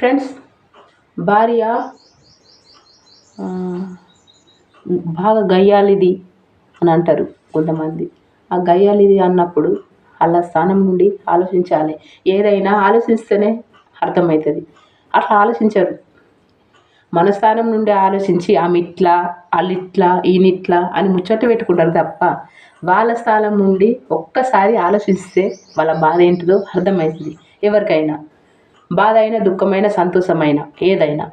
Friends, భార్య బాగా గయ్యాళిది అని అంటారు కొంతమంది. ఆ గయ్యాళిది అన్నప్పుడు వాళ్ళ స్థానం నుండి ఆలోచించాలి. ఏదైనా ఆలోచిస్తేనే అర్థమవుతుంది. అట్లా ఆలోచించరు. మన స్థానం నుండి ఆలోచించి ఆమె ఇట్లా, వాళ్ళిట్లా, ఈయనిట్లా అని ముచ్చట పెట్టుకుంటారు తప్ప వాళ్ళ స్థానం నుండి ఒక్కసారి ఆలోచిస్తే వాళ్ళ బాధ ఏంటిదో అర్థమవుతుంది. ఎవరికైనా బాధ అయినా, దుఃఖమైన, సంతోషమైన ఏదైనా.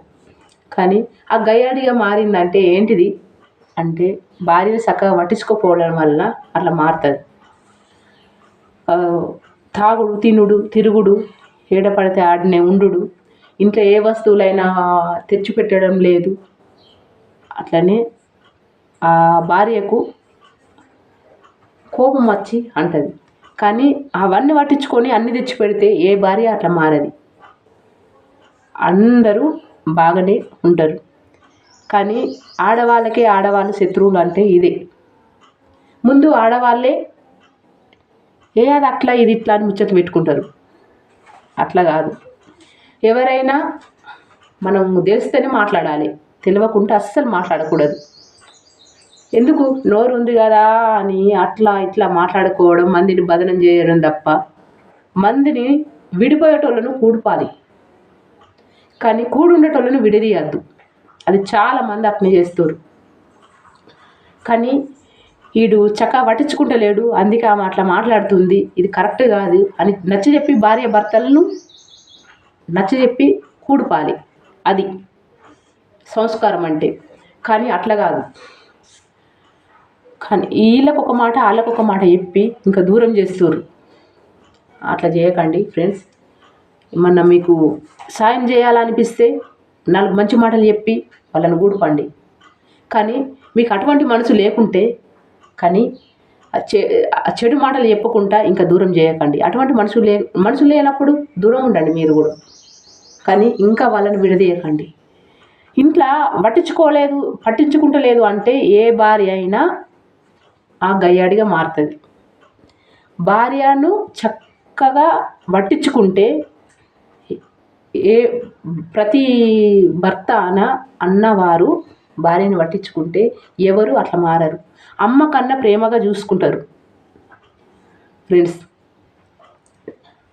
కానీ ఆ గయ్యాడిగా మారిందంటే ఏంటిది అంటే భార్యను చక్కగా పట్టించుకోకపోవడం వల్ల అట్లా మారుతుంది. తాగుడు, తినుడు, తిరుగుడు, ఏడపడితే ఆడనే ఉండు, ఇంట్లో ఏ వస్తువులైనా తెచ్చిపెట్టడం లేదు. అట్లనే ఆ భార్యకు కోపం వచ్చి అంటది. కానీ అవన్నీ పట్టించుకొని అన్ని తెచ్చిపెడితే ఏ భార్య అట్లా మారది. అందరూ బాగానే ఉంటారు. కానీ ఆడవాళ్ళు శత్రువులు అంటే ఇదే. ముందు ఆడవాళ్ళే అది అట్లా, ఇది ఇట్లా అని ముచ్చట్లు పెట్టుకుంటారు. అట్లా కాదు. ఎవరైనా మనం తెలిస్తేనే మాట్లాడాలి, తెలియకుంటే అస్సలు మాట్లాడకూడదు. ఎందుకు, నోరు ఉంది కదా అని అట్లా ఇట్లా మాట్లాడుకోవడం, మందిని బదనం చేయడం తప్ప మందిని విడిపోయేటోళ్ళను కూడుపాలి, కానీ కూడుండేటోళ్ళను విడదీయద్దు. అది చాలామంది అట్నే చేస్తారు. కానీ వీడు చక్కగా పట్టించుకుంటలేడు, అందుకే ఆమె అట్లా మాట్లాడుతుంది, ఇది కరెక్ట్ కాదు అని నచ్చజెప్పి భార్య భర్తలను నచ్చజెప్పి కూడుపాలి. అది సంస్కారం అంటే. కానీ అట్లా కాదు. కానీ వీళ్ళకు ఒక మాట, వాళ్ళకు ఒక మాట చెప్పి ఇంకా దూరం చేస్తారు. అట్లా చేయకండి ఫ్రెండ్స్. ఏమన్నా మీకు సాయం చేయాలనిపిస్తే 4 మంచి మాటలు చెప్పి వాళ్ళని గూడుపండి. కానీ మీకు అటువంటి మనసు లేకుంటే, కానీ చెడు మాటలు చెప్పకుండా ఇంకా దూరం చేయకండి. అటువంటి మనసు లేనప్పుడు దూరం ఉండండి మీరు కూడా. కానీ ఇంకా వాళ్ళని విడదీయకండి. ఇంట్లో పట్టించుకుంటలేదు అంటే ఏ భార్య అయినా ఆ గయ్యాడిగా మారుతుంది. భార్యను చక్కగా పట్టించుకుంటే ప్రతి భర్త అన్నవారు భార్యను పట్టించుకుంటే ఎవరు అట్లా మారరు. అమ్మ కన్నా ప్రేమగా చూసుకుంటారు ఫ్రెండ్స్.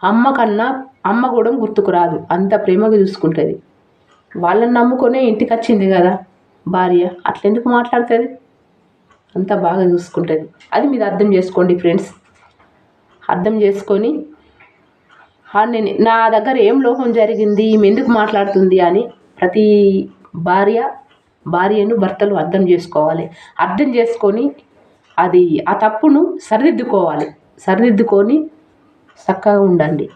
అమ్మ కూడా గుర్తుకు రాదు, అంత ప్రేమగా చూసుకుంటుంది. వాళ్ళని నమ్ముకొనే ఇంటికి వచ్చింది కదా భార్య, అట్లెందుకు మాట్లాడుతుంది? అంత బాగా చూసుకుంటుంది. అది మీరు అర్థం చేసుకోండి ఫ్రెండ్స్. అర్థం చేసుకొని నా దగ్గర ఏం లోపం జరిగింది, ఈమె ఎందుకు మాట్లాడుతుంది అని ప్రతి భార్యను భర్తలు అర్థం చేసుకోవాలి. అర్థం చేసుకొని ఆ తప్పును సరిదిద్దుకొని చక్కగా ఉండండి.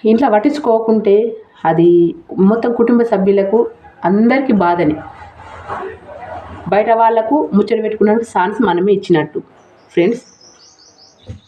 ఇంట్లో పట్టించుకోకుంటే అది మొత్తం కుటుంబ సభ్యులకు అందరికీ బాధని. బయట వాళ్ళకు ముచ్చట పెట్టుకున్నప్పుడు ఛాన్స్ మనమే ఇచ్చినట్టు ఫ్రెండ్స్.